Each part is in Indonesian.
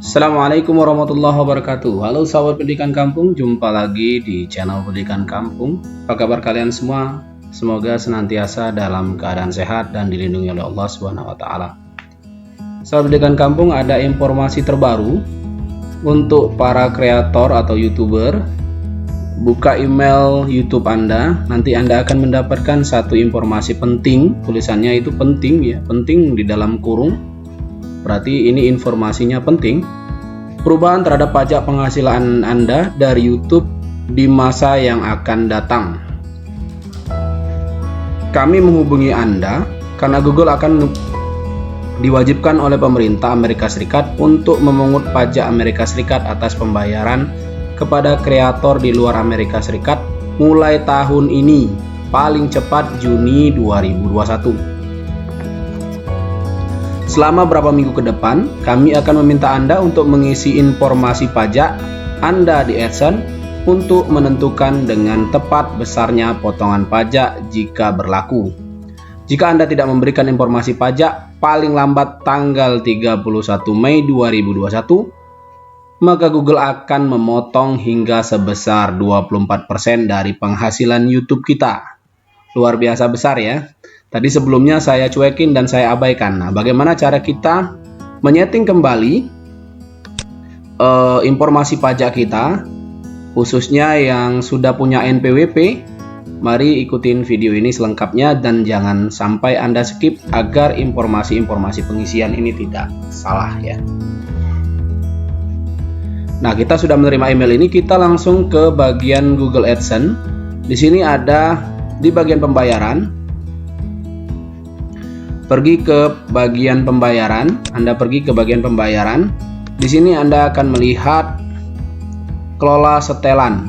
Assalamualaikum warahmatullahi wabarakatuh. Halo sahabat pendidikan kampung, jumpa lagi di channel pendidikan kampung. Apa kabar kalian semua? Semoga senantiasa dalam keadaan sehat dan dilindungi oleh Allah Subhanahu wa taala. Sahabat pendidikan kampung, ada informasi terbaru untuk para kreator atau YouTuber. Buka email YouTube Anda, nanti Anda akan mendapatkan satu informasi penting. Tulisannya itu penting ya, penting di dalam kurung. Berarti ini informasinya penting. Perubahan terhadap pajak penghasilan Anda dari YouTube di masa yang akan datang. Kami menghubungi Anda karena Google akan diwajibkan oleh pemerintah Amerika Serikat untuk memungut pajak Amerika Serikat atas pembayaran kepada kreator di luar Amerika Serikat mulai tahun ini, paling cepat Juni 2021. Selama beberapa minggu ke depan, kami akan meminta Anda untuk mengisi informasi pajak Anda di AdSense untuk menentukan dengan tepat besarnya potongan pajak jika berlaku. Jika Anda tidak memberikan informasi pajak paling lambat tanggal 31 Mei 2021, maka Google akan memotong hingga sebesar 24% dari penghasilan YouTube kita. Luar biasa besar ya. Tadi sebelumnya saya cuekin dan saya abaikan. Nah, bagaimana cara kita menyeting kembali informasi pajak kita, khususnya yang sudah punya NPWP? Mari ikutin video ini selengkapnya dan jangan sampai Anda skip agar informasi-informasi pengisian ini tidak salah ya. Nah, kita sudah menerima email ini, kita langsung ke bagian Google AdSense. Di sini ada di bagian pembayaran. Pergi ke bagian pembayaran, Anda pergi ke bagian pembayaran. Di sini Anda akan melihat kelola setelan,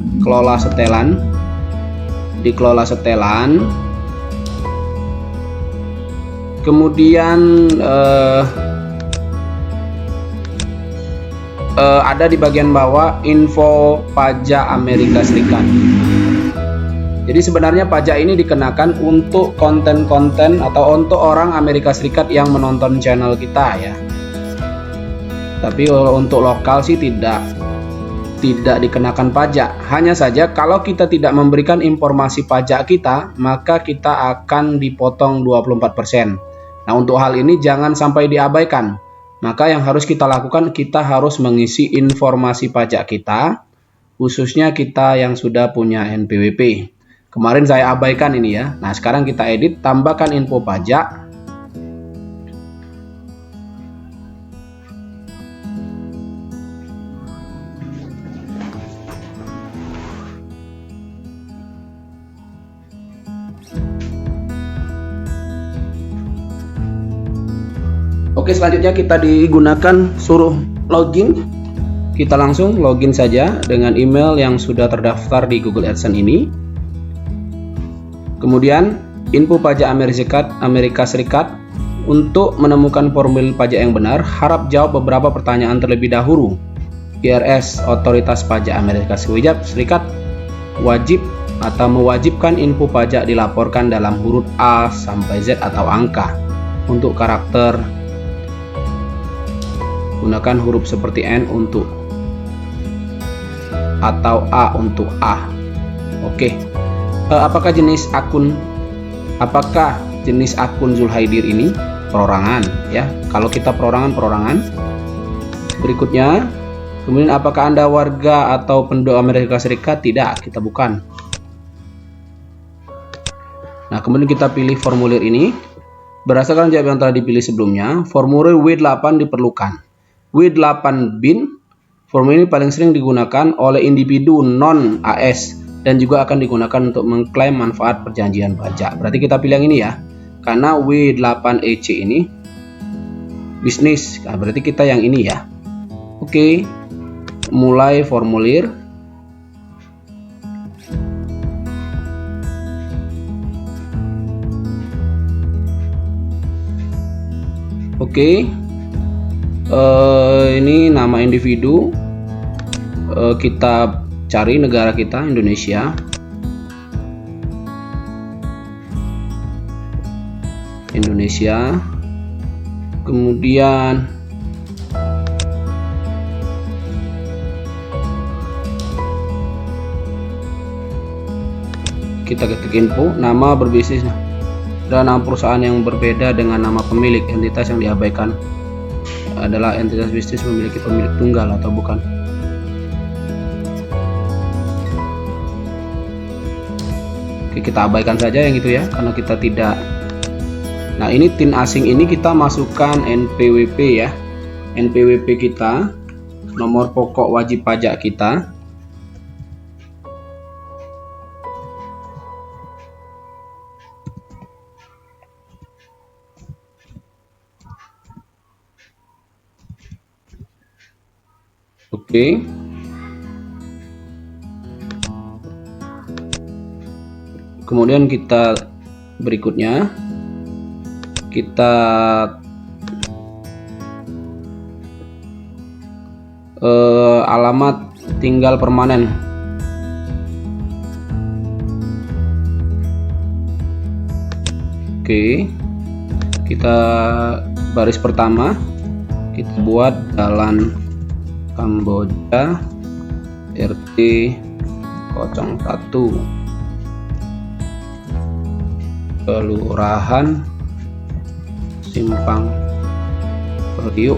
di kelola setelan. Kemudian ada di bagian bawah info pajak Amerika Serikat. Jadi sebenarnya pajak ini dikenakan untuk konten-konten atau untuk orang Amerika Serikat yang menonton channel kita ya. Tapi untuk lokal sih tidak dikenakan pajak. Hanya saja kalau kita tidak memberikan informasi pajak kita, maka kita akan dipotong 24%. Nah, untuk hal ini jangan sampai diabaikan. Maka yang harus kita lakukan, kita harus mengisi informasi pajak kita, khususnya kita yang sudah punya NPWP. Kemarin saya abaikan ini ya. Nah, sekarang kita edit, tambahkan info pajak. Oke, selanjutnya kita digunakan suruh login. Kita langsung login saja dengan email yang sudah terdaftar di Google AdSense ini. Kemudian info pajak Amerika Serikat. Untuk menemukan formulir pajak yang benar, harap jawab beberapa pertanyaan terlebih dahulu. IRS, Otoritas Pajak Amerika Serikat, wajib atau mewajibkan info pajak dilaporkan dalam huruf A sampai Z atau angka. Untuk karakter, gunakan huruf seperti N untuk atau A untuk A. Oke. Apakah jenis akun Zulhaidir ini perorangan ya? Kalau kita perorangan. Berikutnya, kemudian apakah Anda warga atau penduduk Amerika Serikat? Tidak, kita bukan. Nah, kemudian kita pilih formulir ini. Berdasarkan jawab yang telah dipilih sebelumnya, formulir W8 diperlukan. W8 BIN, formulir ini paling sering digunakan oleh individu non-AS dan juga akan digunakan untuk mengklaim manfaat perjanjian pajak. Berarti kita pilih yang ini ya, karena W8EC ini bisnis. Nah, berarti kita yang ini ya. Oke, mulai formulir. Oke, ini nama individu. Kita cari negara kita, Indonesia. Kemudian kita ketik info, nama berbisnis. Ada nama perusahaan yang berbeda dengan nama pemilik. Entitas yang diabaikan adalah entitas bisnis memiliki pemilik tunggal atau bukan. Oke, kita abaikan saja yang itu ya, karena kita tidak. Nah, ini TIN asing ini kita masukkan NPWP ya. NPWP kita, nomor pokok wajib pajak kita. Oke. Kemudian kita berikutnya kita alamat tinggal permanen. Oke, kita baris pertama kita buat Jalan Kamboja RT 01 Kelurahan Simpang Periuk.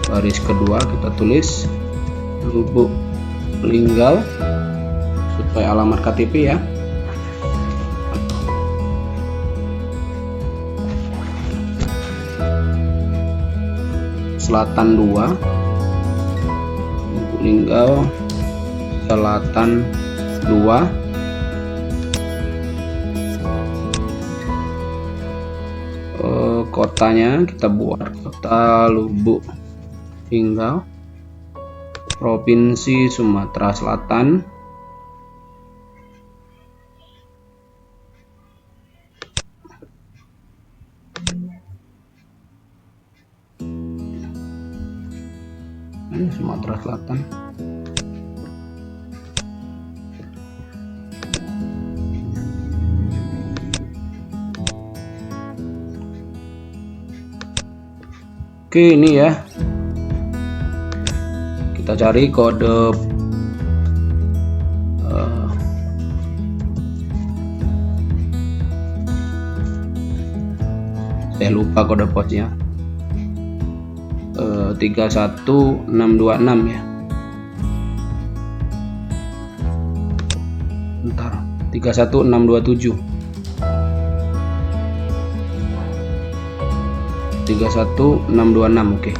Baris kedua kita tulis Lubuk Linggau supaya alamat KTP ya. Selatan 2, Lubuk Linggau Selatan 2. Kotanya kita buat kota Lubuk Linggau, Provinsi Sumatera Selatan. Sumatera Selatan. Oke, ini ya. Kita cari kode saya lupa kode posnya. 31626 ya. Bentar, 31627. 31626, oke.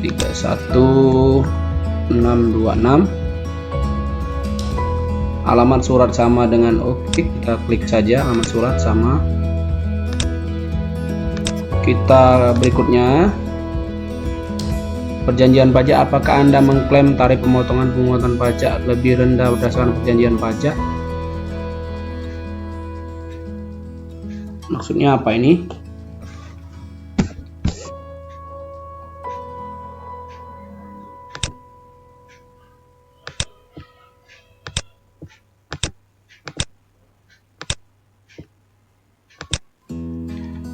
31626. Alamat surat sama dengan oke, kita klik saja alamat surat sama. Kita berikutnya perjanjian pajak. Apakah Anda mengklaim tarif pemotongan pungutan pajak lebih rendah berdasarkan perjanjian pajak? Maksudnya apa ini?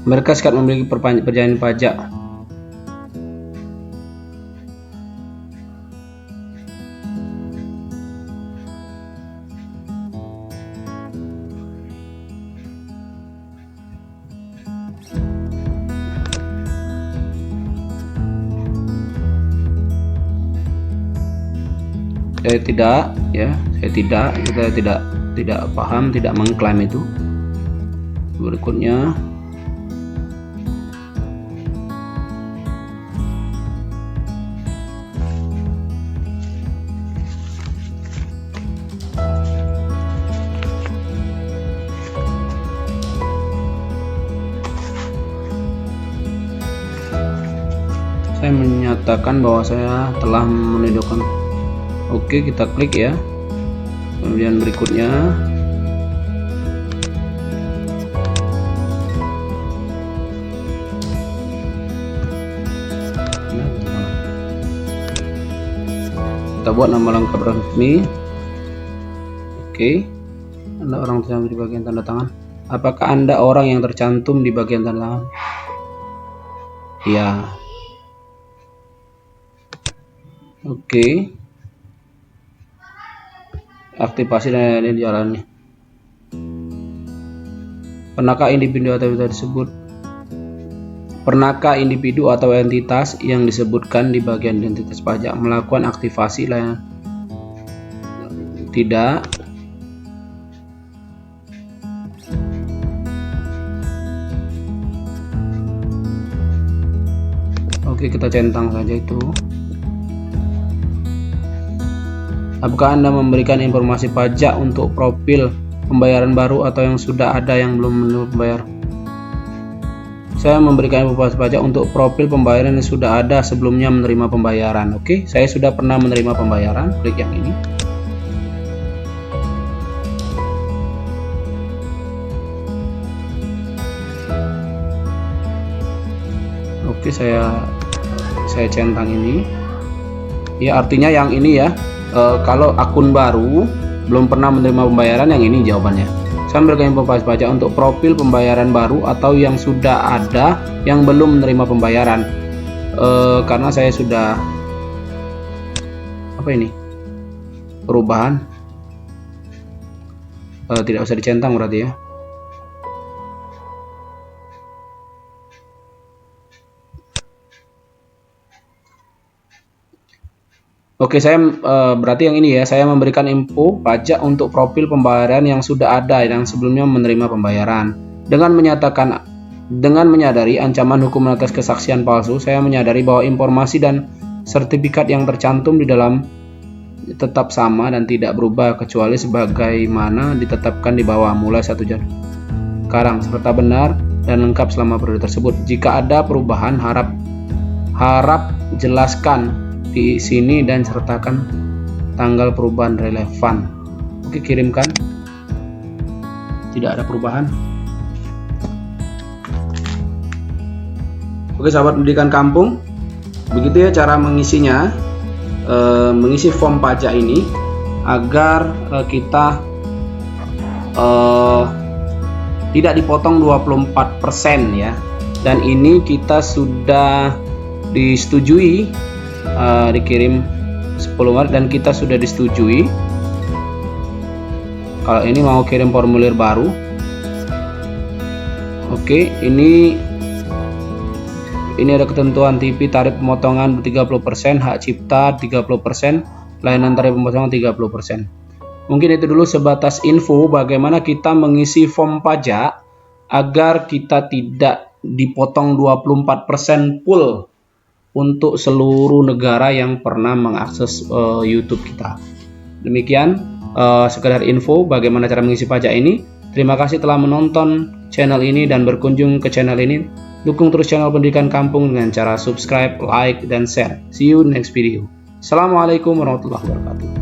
Amerika Serikat memiliki perjanjian pajak. Saya tidak ya, kita tidak paham, tidak mengklaim itu. Berikutnya saya menyatakan bahwa saya telah menunjukkan. Oke, kita klik ya. Kemudian berikutnya kita buat nama lengkap resmi. Oke, Anda orang tercantum di bagian tanda tangan. Apakah Anda orang yang tercantum di bagian tanda tangan? Ya. Oke. aktivasi dan ini dijalani. Pernahkah individu atau entitas yang disebutkan di bagian identitas pajak melakukan aktivasi layanan? Tidak. Oke, kita centang saja itu. Apakah Anda memberikan informasi pajak untuk profil pembayaran baru atau yang sudah ada yang belum menerima pembayaran? Saya memberikan informasi pajak untuk profil pembayaran yang sudah ada sebelumnya menerima pembayaran. Oke, saya sudah pernah menerima pembayaran. Klik yang ini. Oke, saya centang ini. Ya, artinya yang ini ya. Kalau akun baru belum pernah menerima pembayaran, yang ini jawabannya. Saya memberikan informasi pajak untuk profil pembayaran baru atau yang sudah ada yang belum menerima pembayaran. Karena saya sudah perubahan, tidak usah dicentang berarti ya. Oke, saya berarti yang ini ya, saya memberikan info pajak untuk profil pembayaran yang sudah ada yang sebelumnya menerima pembayaran. Dengan menyadari ancaman hukum atas kesaksian palsu, saya menyadari bahwa informasi dan sertifikat yang tercantum di dalam tetap sama dan tidak berubah kecuali sebagaimana ditetapkan di bawah mulai 1 Januari sekarang, serta benar dan lengkap selama periode tersebut. Jika ada perubahan, harap jelaskan di sini dan sertakan tanggal perubahan relevan. Oke, kirimkan. Tidak ada perubahan. Oke, sahabat pendidikan kampung, begitu ya cara mengisinya, mengisi form pajak ini agar kita tidak dipotong 24% ya. Dan ini kita sudah disetujui, dikirim 10 Maret dan kita sudah disetujui. Kalau ini mau kirim formulir baru, oke, ini ada ketentuan TV tarif pemotongan 30%, hak cipta 30%, layanan tarif pemotongan 30%. Mungkin itu dulu sebatas info bagaimana kita mengisi form pajak agar kita tidak dipotong 24% full untuk seluruh negara yang pernah mengakses YouTube kita. Demikian sekedar info bagaimana cara mengisi pajak ini. Terima kasih telah menonton channel ini dan berkunjung ke channel ini. Dukung terus channel Pendidikan Kampung dengan cara subscribe, like, dan share. See you next video. Assalamualaikum warahmatullahi wabarakatuh.